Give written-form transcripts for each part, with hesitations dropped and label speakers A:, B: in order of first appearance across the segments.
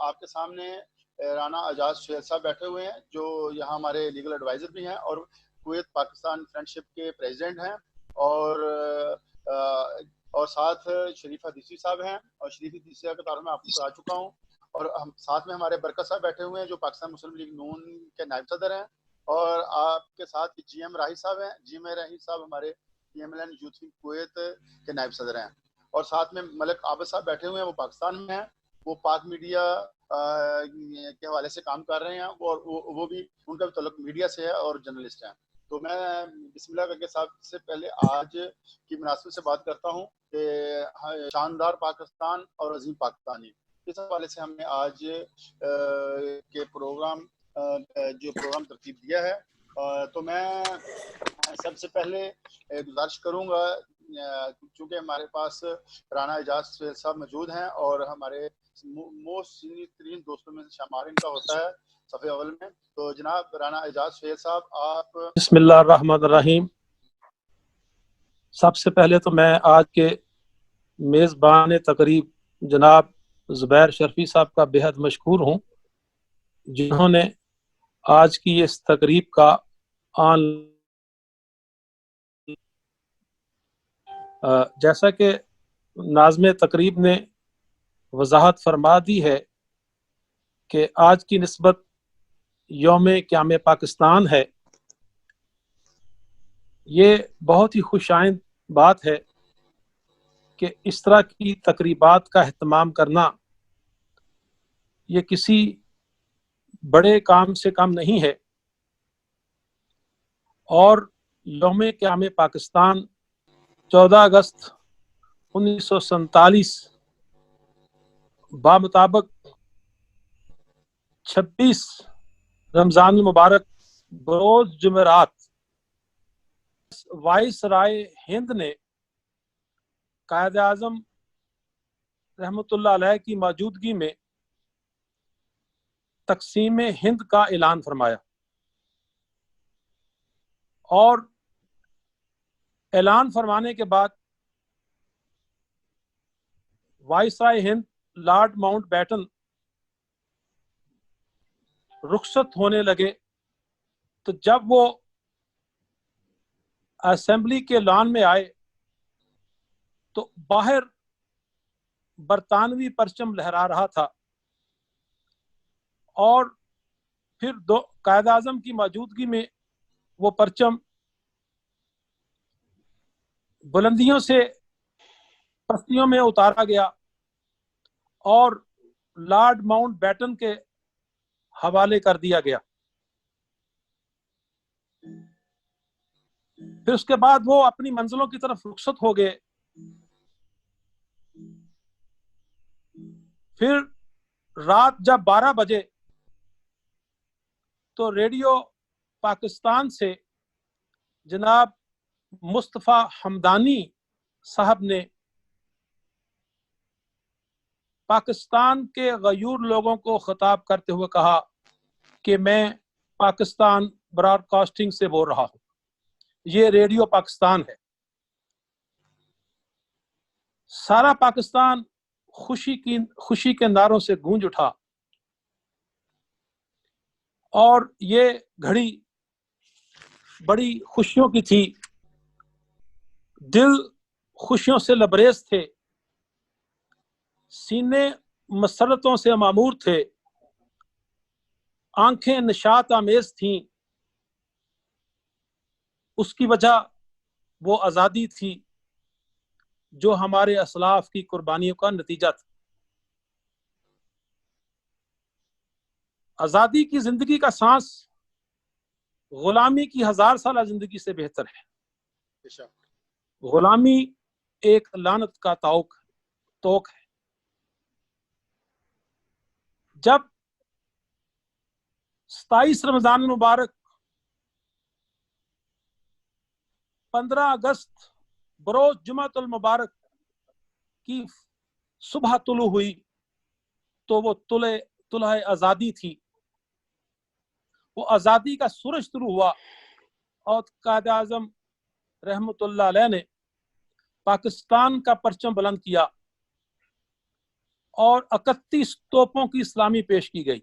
A: آپ کے سامنے رانا اعجاز سہیل صاحب بیٹھے ہوئے ہیں جو یہاں ہمارے لیگل ایڈوائزر بھی ہیں اور کویت پاکستان فرینڈشپ کے پریزیڈنٹ ہیں، اور ساتھ شریف حدیثی صاحب ہیں، اور شریف حدیثی صاحب کے تعارف میں آپ کو کرا چکا ہوں، اور ہم ساتھ میں ہمارے برکت صاحب بیٹھے ہوئے ہیں جو پاکستان مسلم لیگ نون کے نائب صدر ہیں، اور آپ کے ساتھ جی ایم راہی صاحب ہیں، جی ایم راہی صاحب ہمارے P M L N youth Kuwait کے نائب صدر ہیں، اور ساتھ میں ملک عابد صاحب بیٹھے ہوئے ہیں، وہ پاکستان میں ہیں، وہ پاک میڈیا کے حوالے سے کام کر رہے ہیں، اور وہ بھی ان کا بھی تعلق میڈیا سے ہے اور جرنلسٹ ہیں۔ تو میں بسم اللہ کر کے صاحب سے پہلے آج کی مناسبت سے بات کرتا ہوں کہ شاندار پاکستان اور عظیم پاکستانی، اس حوالے سے ہم نے آج کے پروگرام ترتیب دیا ہے۔ تو میں سب سے پہلے گزارش کروں گا، چونکہ ہمارے پاس رانا اعجاز سہیل صاحب موجود ہیں اور ہمارے موسٹ سینئر ترین دوستوں میں سے شمار ان کا ہوتا ہے صفحے اول میں، تو جناب رانا اعجاز سہیل صاحب آپ۔
B: بسم اللہ الرحمن الرحیم۔ سب سے پہلے تو میں آج کے میزبان تقریب جناب زبیر شرفی صاحب کا بے حد مشکور ہوں، جنہوں نے آج کی اس تقریب کا جیسا کہ ناظم تقریب نے وضاحت فرما دی ہے کہ آج کی نسبت یوم قیام پاکستان ہے، یہ بہت ہی خوش آئند بات ہے کہ اس طرح کی تقریبات کا اہتمام کرنا یہ کسی بڑے کام سے کم نہیں ہے، اور یوم قیام پاکستان 14 اگست 1947 بامطابق 26 رمضان المبارک بروز جمعرات وائس رائے ہند نے قائد اعظم رحمۃ اللہ علیہ کی موجودگی میں تقسیم ہند کا اعلان فرمایا، اور اعلان فرمانے کے بعد وائس رائے ہند لارڈ ماؤنٹ بیٹن رخصت ہونے لگے، تو جب وہ اسمبلی کے لان میں آئے تو باہر برطانوی پرچم لہرا رہا تھا، اور پھر قائد اعظم کی موجودگی میں وہ پرچم بلندیوں سے پستیوں میں اتارا گیا اور لارڈ ماؤنٹ بیٹن کے حوالے کر دیا گیا۔ پھر اس کے بعد وہ اپنی منزلوں کی طرف رخصت ہو گئے۔ پھر رات جب 12 بجے تو ریڈیو پاکستان سے جناب مصطفیٰ حمدانی صاحب نے پاکستان کے غیور لوگوں کو خطاب کرتے ہوئے کہا کہ میں پاکستان براڈ کاسٹنگ سے بول رہا ہوں، یہ ریڈیو پاکستان ہے۔ سارا پاکستان خوشی کے نعروں سے گونج اٹھا، اور یہ گھڑی بڑی خوشیوں کی تھی، دل خوشیوں سے لبریز تھے، سینے مسرتوں سے معمور تھے، آنکھیں نشاط آمیز تھیں۔ اس کی وجہ وہ آزادی تھی جو ہمارے اسلاف کی قربانیوں کا نتیجہ تھا۔ آزادی کی زندگی کا سانس غلامی کی 1000 سالہ زندگی سے بہتر ہے۔ غلامی ایک لعنت کا توق ہے۔ جب 27 رمضان المبارک 15 اگست بروز جمعۃ المبارک کی صبح طلوع ہوئی تو وہ طلوع آزادی تھی، وہ آزادی کا سورج طلوع ہوا، اور قائد اعظم رحمۃ اللہ علیہ نے پاکستان کا پرچم بلند کیا، اور 31 توپوں کی اسلامی پیش کی گئی.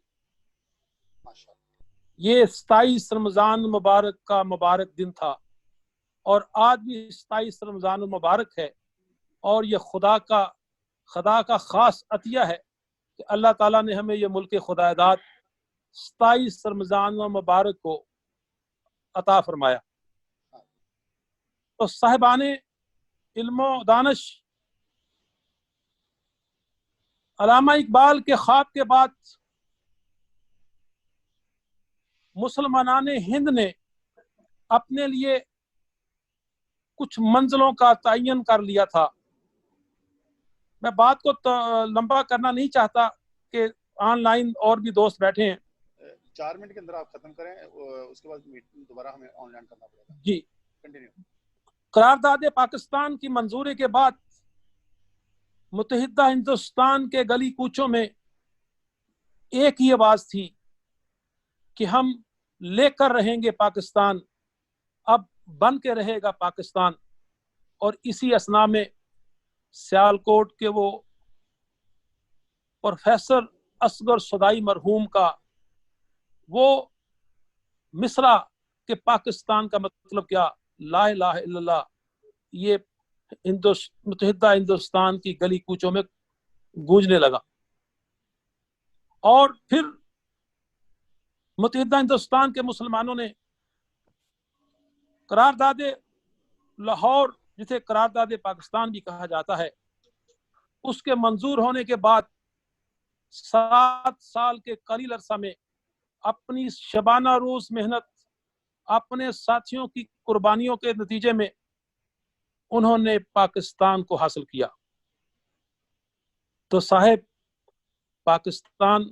B: یہ 27 رمضان مبارک کا مبارک دن تھا اور آج بھی 27 رمضان المبارک ہے, اور یہ خدا کا خاص عطیہ ہے کہ اللہ تعالیٰ نے ہمیں یہ ملک خدا داد 27 رمضان المبارک کو عطا فرمایا. تو صاحبان علم و دانش علامہ اقبال کے خواب کے بعد مسلمانان ہند نے اپنے لیے کچھ منزلوں کا تعین کر لیا تھا. میں بات کو لمبا کرنا نہیں چاہتا کہ آن لائن اور بھی دوست بیٹھے ہیں.
A: 4 منٹ کے اندر آپ ختم کریں, اس کے بعد میٹنگ دوبارہ ہمیں آن لائن کرنا پڑے گا.
B: جی
A: کنٹینیو.
B: قرارداد پاکستان کی منظوری کے بعد متحدہ ہندوستان کے گلی کوچوں میں ایک ہی آواز تھی کہ ہم لے کر رہیں گے پاکستان, اب بن کے رہے گا پاکستان. اور اسی اثنا میں سیالکوٹ کے وہ پروفیسر اصغر صدائی مرحوم کا وہ مصرع کہ پاکستان کا مطلب کیا, لا الہ الا اللہ, یہ متحدہ ہندوستان کی گلی کوچوں میں گونجنے لگا. اور پھر متحدہ ہندوستان کے مسلمانوں نے قرارداد لاہور, جسے قرارداد پاکستان بھی کہا جاتا ہے, اس کے منظور ہونے کے بعد 7 سال کے قلیل عرصہ میں اپنی شبانہ روز محنت, اپنے ساتھیوں کی قربانیوں کے نتیجے میں انہوں نے پاکستان کو حاصل کیا. تو صاحب پاکستان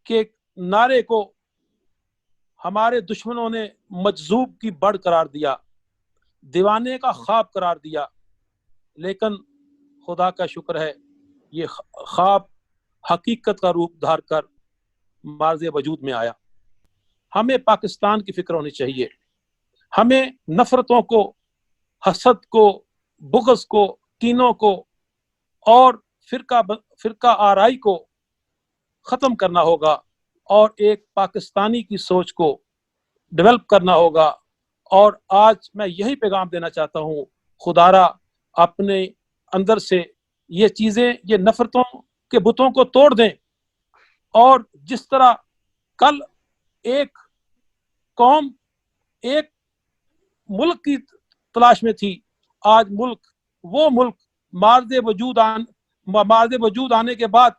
B: کے نعرے کو ہمارے دشمنوں نے مجذوب کی بڑھ قرار دیا, دیوانے کا خواب قرار دیا, لیکن خدا کا شکر ہے یہ خواب حقیقت کا روپ دھار کر مارز وجود میں آیا. ہمیں پاکستان کی فکر ہونی چاہیے. ہمیں نفرتوں کو, حسد کو, بغض کو, کینوں کو اور فرقہ آرائی کو ختم کرنا ہوگا اور ایک پاکستانی کی سوچ کو ڈیولپ کرنا ہوگا. اور آج میں یہی پیغام دینا چاہتا ہوں, خدارا اپنے اندر سے یہ چیزیں, یہ نفرتوں کے بتوں کو توڑ دیں, اور جس طرح کل ایک قوم ایک ملک کی تلاش میں تھی, آج وہ ملک مارد وجود آنے کے بعد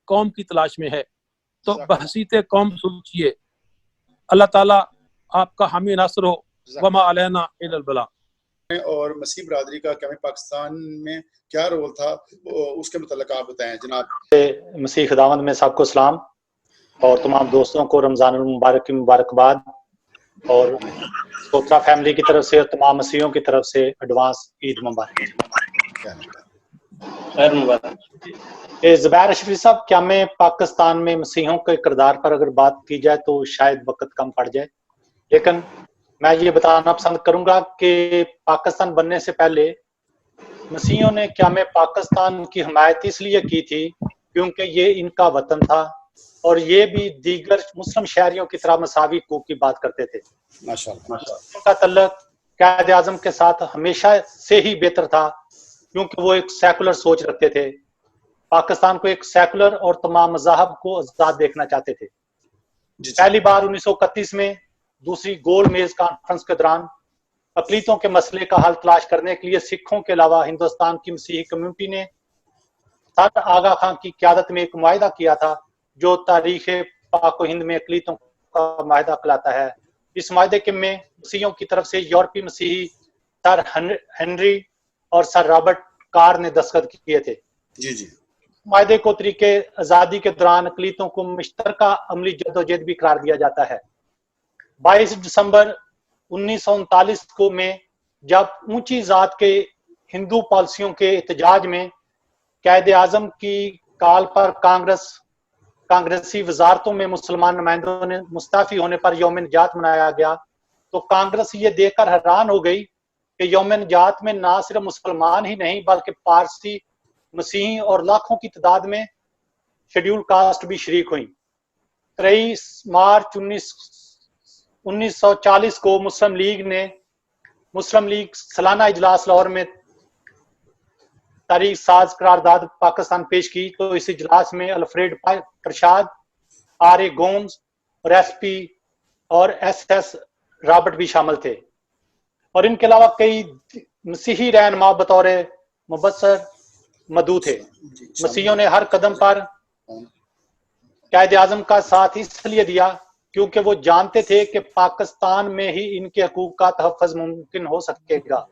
B: قوم کی تلاش میں ہے. تو بحثیت قوم سوچیے. اللہ تعالیٰ آپ کا حامی ناصر ہو. وما علینا الا البلاغ.
A: اور مسیح برادری کا قیام پاکستان میں کیا رول تھا, اس کے متعلق آپ بتائیں جناب.
C: مسیح خداوند میں سب کو سلام, اور تمام دوستوں کو رمضان المبارک کی مبارکباد, اور سوترا فیملی کی طرف سے اور تمام مسیحیوں کی طرف سے ایڈوانس عید مبارک. زبیر اشرفی صاحب, قیام پاکستان میں مسیحیوں کے کردار پر اگر بات کی جائے تو شاید وقت کم پڑ جائے, لیکن میں یہ بتانا پسند کروں گا کہ پاکستان بننے سے پہلے مسیحیوں نے قیام پاکستان کی حمایت اس لیے کی تھی کیونکہ یہ ان کا وطن تھا, اور یہ بھی دیگر مسلم شہریوں کی طرح مساوی حقوق کی بات کرتے تھے. ان کا تعلق قائد اعظم کے ساتھ ہمیشہ سے ہی بہتر تھا کیونکہ وہ ایک سیکولر سوچ رکھتے تھے. پاکستان کو ایک سیکولر اور تمام مذاہب کو آزاد دیکھنا چاہتے تھے. پہلی بار 1931 میں دوسری گول میز کانفرنس کے دوران اقلیتوں کے مسئلے کا حل تلاش کرنے کے لیے سکھوں کے علاوہ ہندوستان کی مسیحی کمیونٹی نے سر آغا خان کی قیادت میں ایک معاہدہ کیا تھا جو تاریخ پاک و ہند میں اقلیتوں کا معاہدہ کہلاتا ہے. اس معاہدے کے میں مسیحیوں کی طرف سے یورپی مسیحی سر ہنری اور سر رابرٹ کار نے دستخط کیے تھے. معاہدے کو طریقے آزادی کے دوران اقلیتوں کو مشترکہ عملی جدوجہد بھی قرار دیا جاتا ہے. 22 دسمبر 1939 کو میں جب اونچی ذات کے ہندو پالیسیوں کے احتجاج میں قائد اعظم کی کال پر کانگریسی وزارتوں میں مسلمان نمائندوں نے مستعفی ہونے پر یوم نجات منایا گیا, تو کانگریس یہ دیکھ کر حیران ہو گئی کہ یوم نجات میں نہ صرف مسلمان ہی نہیں بلکہ پارسی मसीही और लाखों की तादाद में शेड्यूल कास्ट भी शरीक हुई। 23 मार्च 1940 को मुस्लिम लीग सालाना इजलास लाहौर में तारीख साज करारदाद पाकिस्तान पेश की। तो इस इजलास में अल्फ्रेड प्रसाद, R.A. गोम्स और SP और SS रॉबर्ट भी शामिल थे, और इनके अलावा कई मसीही रहनुमा बतौर मुबस्सर मदऊ थे। मसीहियों ने हर कदम पर कायद आजम का साथ इसलिए दिया क्योंकि वो जानते थे कि पाकिस्तान में ही इनके हकूक का तहफ़्फ़ुज़ मुमकिन हो सकेगा।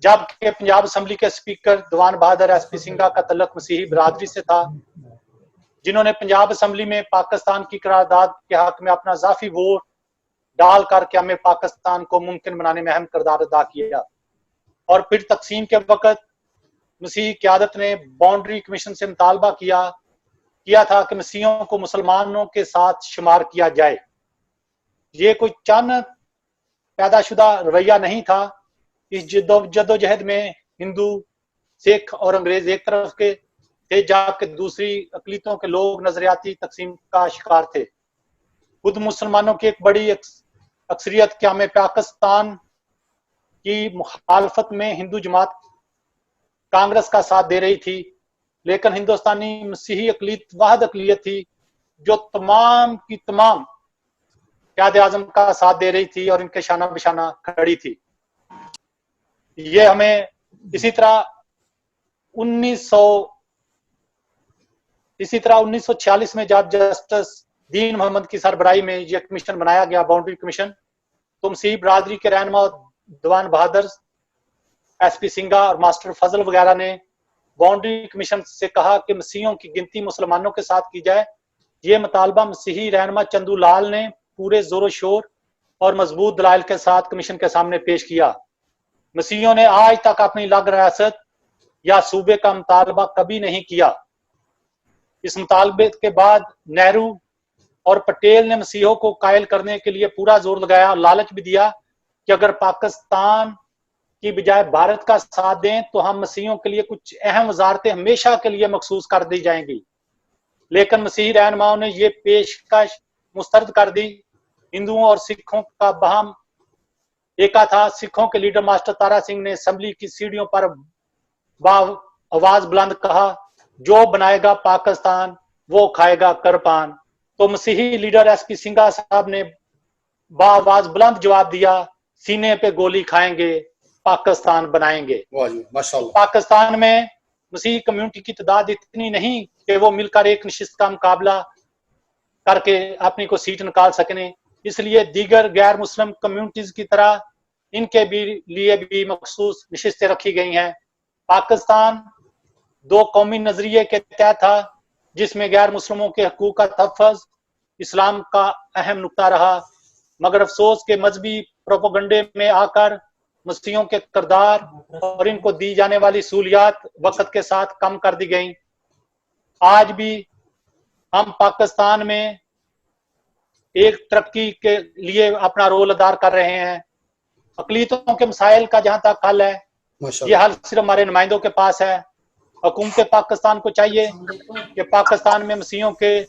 C: जबकि पंजाब असम्बली के स्पीकर दीवान बहादुर SP सिंघा का तल्लुक मसीही बरादरी से था, जिन्होंने पंजाब असम्बली में पाकिस्तान की करारदाद के हक में अपना ज़ाफ़ी वोट डाल कर क़याम पाकिस्तान को मुमकिन बनाने में अहम किरदार अदा किया। और फिर तकसीम के वक़्त मसीही क़यादत ने बाउंड्री कमीशन से मुतालबा किया था कि मसीहियों को मुसलमानों के साथ शुमार किया जाए। ये कोई अचानक पैदाशुदा रवैया नहीं था। इस जद्दोजहद में हिंदू, सिख और अंग्रेज एक तरफ के थे, जबकि दूसरी अक़लीतों के लोग नजरियाती तकसीम का शिकार थे। खुद मुसलमानों की एक बड़ी अक्सरियत क़याम पाकिस्तान की मुखालफत में हिंदू जमात कांग्रेस का साथ दे रही थी, लेकिन हिंदुस्तानी मसीही अक़लियत वाहिद अक़लियत थी जो तमाम की तमाम क़याद आज़म का साथ दे रही थी और इनके शाना बिशाना खड़ी थी। ये हमें इसी तरह 1946 में जब जस्टिस दीन मोहम्मद की सरबराही में यह कमीशन बनाया गया, बाउंड्री कमीशन, तो मसीही बरादरी के रहनुमा दीवान बहादुर, SP सिंघा और मास्टर फजल वगैरह ने बाउंड्री कमीशन से कहा कि मसीहियों की गिनती मुसलमानों के साथ की जाए। ये मुतालबा मसीही रहनुमा चंदू लाल ने पूरे जोर शोर और मजबूत दलाइल के साथ कमीशन के सामने पेश किया। मसीहियों ने आज तक अपनी अलग रियासत या सूबे का मुतालबा कभी नहीं किया। इस मुतालबे के बाद नेहरू और पटेल ने मसीहियों को कायल करने के लिए पूरा जोर लगाया और लालच भी दिया कि अगर पाकिस्तान की बजाय भारत का साथ दें तो हम मसीहियों के लिए कुछ अहम वजारतें हमेशा के लिए मखसूस कर दी जाएंगी। लेकिन मसीही रहनुमाओं ने यह पेशकश मुस्तरद कर दी। हिंदुओं और सिखों का बहम एका था। सिखों के लीडर मास्टर तारा सिंह ने असेंबली की सीढ़ियों पर आवाज बुलंद कहा, जो बनाएगा पाकिस्तान वो खाएगा करपान। तो मसीही लीडर SP सिंघा साहब ने बाआवाज बुलंद जवाब दिया, सीने पे गोली खाएंगे पाकिस्तान बनाएंगे।
D: माशाअल्लाह।
C: पाकिस्तान में मसीही कम्युनिटी की तादाद इतनी नहीं कि वो मिलकर एक नशिस्त का मुकाबला करके अपनी को सीट निकाल सकें, इसलिए दीगर गैर मुस्लिम कम्युनिटीज की तरह इनके लिए भी मखसूस नशिस्तें रखी गई हैं। पाकिस्तान दो कौमी नजरिए के तहत था, जिसमें गैर मुस्लिमों के हकूक का तहफ़्फ़ुज़ इस्लाम का अहम नुक्ता रहा, मगर अफसोस के मजहबी प्रोपेगेंडे में आकर मसीहियों के किरदार और इनको दी जाने वाली सहूलियात वक्त के साथ कम कर दी गई। आज भी हम पाकिस्तान में एक तरक्की के लिए अपना रोल अदा कर रहे हैं। अक़लीतों के मसाइल का जहां तक हल है, ये हल सिर्फ हमारे नुमाइंदों के पास है। हुकूमत पाकिस्तान को चाहिए कि पाकिस्तान में मसीहियों के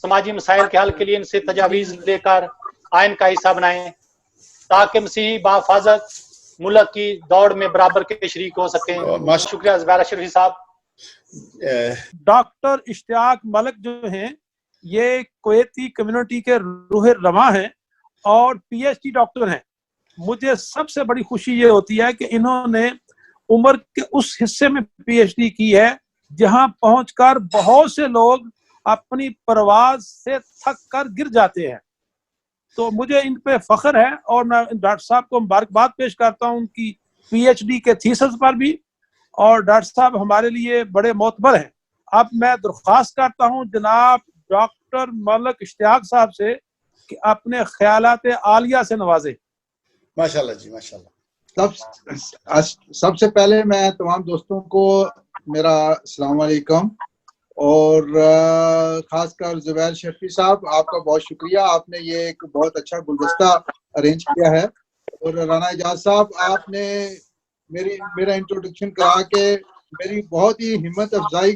C: समाजी मसाइल के हल के लिए इनसे तजावीज़ लेकर आइन का हिस्सा बनाएं, ताकि मसीही बाफाजत मुल्क की दौड़ में बराबर के शरीक हो सकें। शुक्रिया ज़ुबैर शरीफ साहब।
B: डॉक्टर इश्तियाक मलिक जो हैं, ये कुवैती कम्युनिटी के रूह रवा हैं और PhD डॉक्टर हैं। मुझे सबसे बड़ी खुशी ये होती है कि इन्होंने उम्र के उस हिस्से में PhD की है जहां पहुंचकर बहुत से लोग अपनी परवाज से थक कर गिर जाते हैं। तो मुझे इन पे फख्र है और मैं डॉक्टर साहब को मुबारकबाद पेश करता हूं उनकी PhD के थीसिस पर भी, और डॉक्टर साहब हमारे लिए बड़े मोतबर हैं। अब मैं दरख्वास्त करता हूं जनाब डॉक्टर मलिक इश्तियाक साहब से कि अपने ख्यालात आलिया से नवाजे।
D: माशाल्लाह जी, माशाल्लाह।
E: सबसे पहले मैं तमाम दोस्तों को मेरा अस्सलाम वालेकुम, और खासकर ज़ुबैर शफी साहब, आपका बहुत शुक्रिया। आपने ये एक बहुत अच्छा गुलदस्ता अरेंज किया है। और राना एजाज साहब, आपने मेरा इंट्रोडक्शन करा के मेरी बहुत ही हिम्मत अफजाई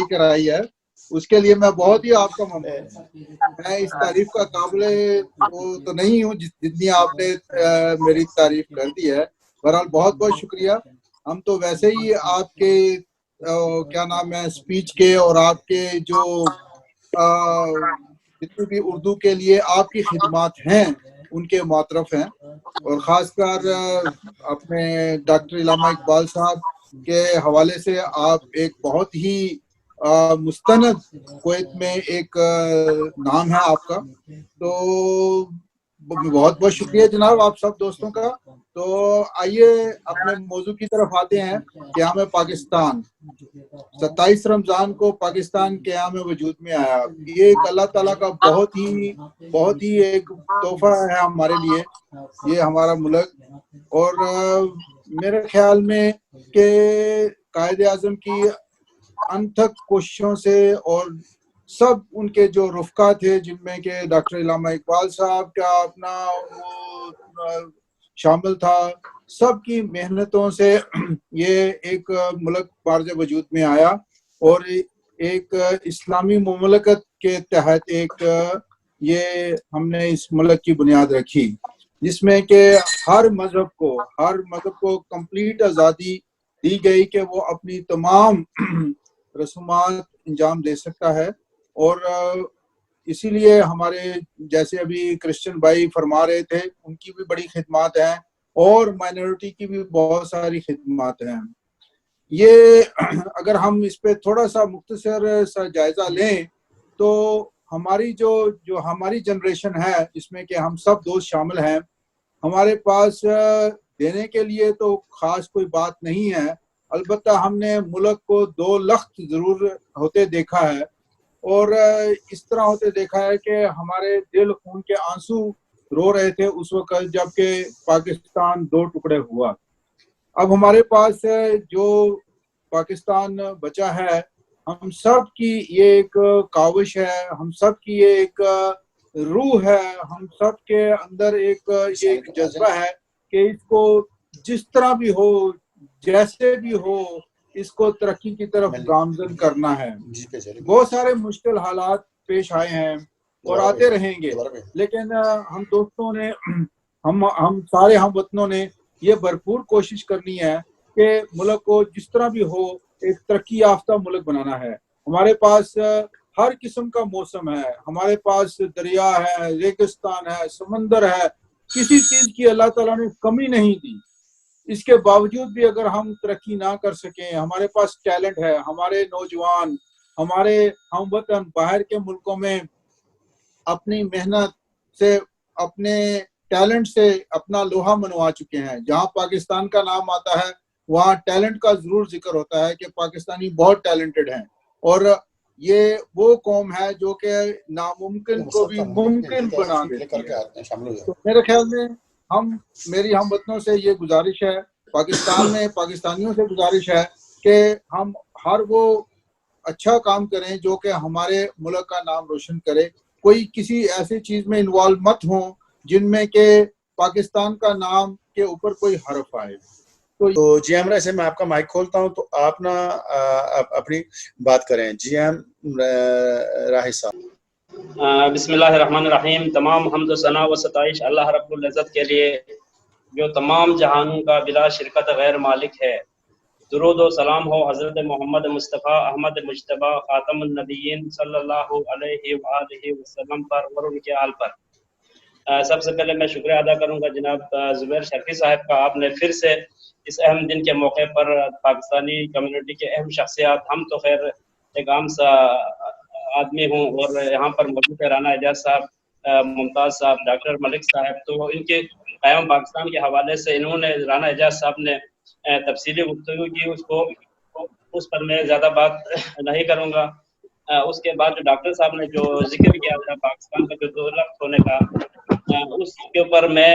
E: कराई है, उसके लिए मैं बहुत ही आपका ममनून हूं। मैं इस तारीफ का काबिल वो तो नहीं हूँ जितनी आपने मेरी तारीफ कर दी है। बहरहाल बहुत बहुत शुक्रिया। हम तो वैसे ही आपके क्या नाम है स्पीच के और आपके जो जितनी भी उर्दू के लिए आपकी खिदमात हैं उनके मुतरफ हैं, और ख़ासकर अपने डॉक्टर इलामा इकबाल साहब के हवाले से आप एक बहुत ही मुस्तनद कुवैत में एक नाम है आपका। तो बहुत बहुत शुक्रिया जनाब आप सब दोस्तों का। तो आइए अपने मौजू की तरफ आते हैं। क़याम पाकिस्तान, 27 रमज़ान को पाकिस्तान क़याम वजूद में आया। ये एक अल्लाह ताला का बहुत ही एक तोहफा है हमारे लिए, ये हमारा मुल्क। और मेरे ख्याल में कि कायद आज़म की अनथक कोशिशों से और सब उनके जो रुफ़का थे जिनमें कि डॉक्टर इलामा इकबाल साहब का अपना वो शामिल था, सब की मेहनतों से ये एक मुल्क बारज वजूद में आया और एक इस्लामी मुमलकत के तहत एक ये हमने इस मुल्क की बुनियाद रखी, जिसमें कि हर मजहब को कंप्लीट आज़ादी दी गई कि वो अपनी तमाम रसूमात अंजाम दे सकता है। और इसीलिए हमारे जैसे अभी क्रिश्चियन भाई फरमा रहे थे, उनकी भी बड़ी खिदमात हैं और माइनॉरिटी की भी बहुत सारी खिदमात हैं। ये अगर हम इस पे थोड़ा सा मुख्तसर सा जायजा लें तो हमारी जो हमारी जनरेशन है, इसमें कि हम सब दोस्त शामिल हैं, हमारे पास देने के लिए तो खास कोई बात नहीं है। अलबत्ता हमने मुल्क को 2 लख्त जरूर होते देखा है और इस तरह होते देखा है कि हमारे दिल खून के आंसू रो रहे थे उस वक्त जबकि पाकिस्तान 2 टुकड़े हुआ। अब हमारे पास जो पाकिस्तान बचा है, हम सब की ये एक काविश है, हम सब की ये एक रूह है, हम सब के अंदर एक जज्बा है कि इसको जिस तरह भी हो, जैसे भी हो, इसको तरक्की की तरफ गामजन करना है। बहुत सारे मुश्किल हालात पेश आए हैं और आते रहेंगे, लेकिन हम दोस्तों ने हम सारे हम वतनों ने ये भरपूर कोशिश करनी है कि मुल्क को जिस तरह भी हो एक तरक्की याफ्ता मुल्क बनाना है। हमारे पास हर किस्म का मौसम है, हमारे पास दरिया है, रेगिस्तान है, समंदर है, किसी चीज की अल्लाह ताला ने कमी नहीं दी। इसके बावजूद भी अगर हम तरक्की ना कर सकें, हमारे पास टैलेंट है, हमारे नौजवान, हमारे हम वतन बाहर के मुल्कों में अपनी मेहनत से, अपने टैलेंट से अपना लोहा मनवा चुके हैं। जहाँ पाकिस्तान का नाम आता है वहाँ टैलेंट का जरूर जिक्र होता है कि पाकिस्तानी बहुत टैलेंट हैं, और ये वो कौम है जो कि नामुमकिन को भी मुमकिन बना देती है। तो मेरे ख्याल में मेरी हम वतनों से ये गुजारिश है, पाकिस्तान में पाकिस्तानियों से गुजारिश है कि हम हर वो अच्छा काम करें जो कि हमारे मुल्क का नाम रोशन करे। कोई किसी ऐसी चीज में इन्वॉल्व मत हो जिनमें के पाकिस्तान का नाम के ऊपर कोई हर्फ आए।
D: तो जी एम ऐसे मैं आपका माइक खोलता हूं तो आप ना अपनी बात करें। जी एम राही साहब।
F: बिस्मिल्लाहिर्रहमानिर्रहीम। तमाम हम्द व सना व सताइश अल्लाह रब्बुल इज़्ज़त के लिए जो तमाम जहानों का बिला शिरकत गैर मालिक है। दुरूद व सलाम हो हज़रत मोहम्मद मुस्तफ़ा अहमद मुज्तबा ख़ातमुन नबिय्यीन सल्लल्लाहु अलैहि व आलिहि वसल्लम पर और उनके आल पर। सबसे पहले मैं शुक्रिया अदा करूंगा जनाब ज़ुबैर शर्फी साहब का, आपने फिर से इस अहम दिन के मौके पर पाकिस्तानी कम्युनिटी के अहम शख्सियात, हम तो खैर एक आम सा आदमी हूँ और यहाँ पर मौजूद है राना एजाज साहब, मुमताज़ साहब, डॉक्टर मलिक साहब, तो इनके क़याम पाकिस्तान के हवाले से इन्होंने राना एजाज साहब ने तफसीली गुफ्तगू की, उस पर मैं ज़्यादा बात नहीं करूँगा। उसके बाद जो डॉक्टर साहब ने जो जिक्र किया था पाकिस्तान का जो 2 लाख होने का, उसके ऊपर मैं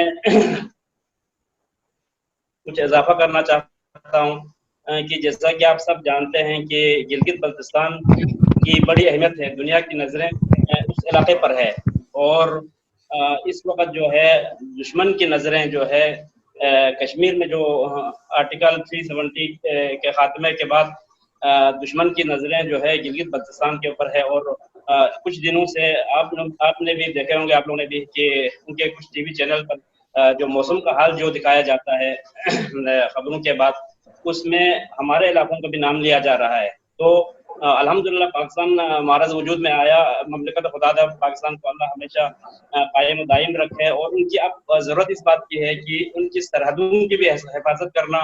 F: कुछ इजाफा करना चाहता हूँ कि जैसा कि आप सब जानते हैं कि गिलगित बल्तिस्तान की बड़ी अहमियत है, दुनिया की नज़रें उस इलाके पर है और इस वक्त जो है दुश्मन की नज़रें जो है کشمیر میں جو آرٹیکل 370 کے خاتمے کے بعد دشمن کی نظریں جو ہے گلگت بلتستان کے اوپر ہے، اور کچھ دنوں سے آپ نے بھی دیکھے ہوں گے، آپ لوگوں نے بھی، کہ ان کے کچھ ٹی وی چینل پر جو موسم کا حال جو دکھایا جاتا ہے خبروں کے بعد، اس میں ہمارے علاقوں کا بھی نام لیا جا رہا ہے. تو الحمدللہ پاکستان معرض وجود میں آیا. مملکت خدا دا پاکستان کو اللہ ہمیشہ قائم و دائم رکھے، اور ان کی اب ضرورت اس بات کی ہے کہ ان کی سرحدوں کی بھی حفاظت کرنا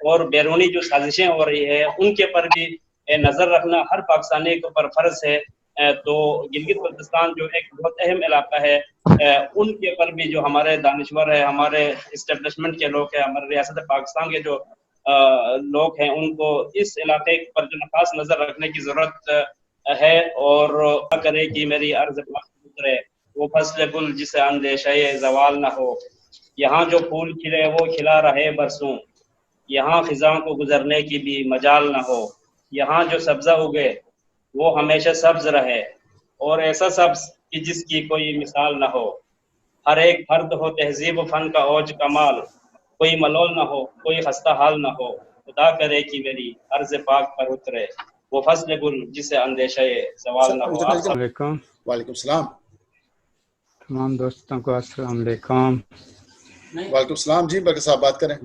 F: اور بیرونی جو سازشیں ہو رہی ہے ان کے پر بھی نظر رکھنا ہر پاکستانی کے اوپر فرض ہے. تو گلگت بلتستان جو ایک بہت اہم علاقہ ہے، ان کے پر بھی جو ہمارے دانشور ہے، ہمارے اسٹیبلشمنٹ کے لوگ ہیں، ہمارے ریاست پاکستان کے جو لوگ ہیں، ان کو اس علاقے پر جو خاص نظر رکھنے کی ضرورت ہے. اور کرے کہ میری عرض اترے وہ فصل گل جسے اندیشہ زوال نہ ہو. یہاں جو پھول کھلے وہ کھلا رہے برسوں، یہاں خزاں کو گزرنے کی بھی مجال نہ ہو. یہاں جو سبزہ اگے وہ ہمیشہ سبز رہے، اور ایسا سبز کہ جس کی کوئی مثال نہ ہو. ہر ایک فرد ہو تہذیب و فن کا اوج کمال، کوئی ملول نہ ہو، کوئی خستہ حال نہ ہو. خدا کرے کہ میری عرض پاک پر اترے وہ فصل گل جسے اندیشہ زوال نہ ہو.
G: السلام علیکم.
D: وعلیکم السلام.
G: تمام دوستوں کو السلام علیکم.
D: وعلیکم السلام. جی برکت صاحب بات کریں.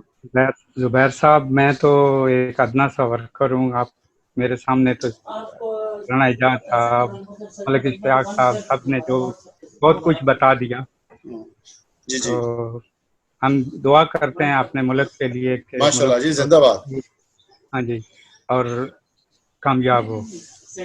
G: زبیر صاحب، میں تو ایک ادنا سا ورکر ہوں. آپ میرے سامنے تو رانا ایجاد صاحب، ملک اشتیاق صاحب، سب نے جو بہت کچھ بتا دیا.
D: جی جی
G: تو ہم دعا کرتے ہیں اپنے ملک کے لیے کہ
D: ماشاء اللہ جی، زندہ باد.
G: ہاں جی، اور کامیاب ہو.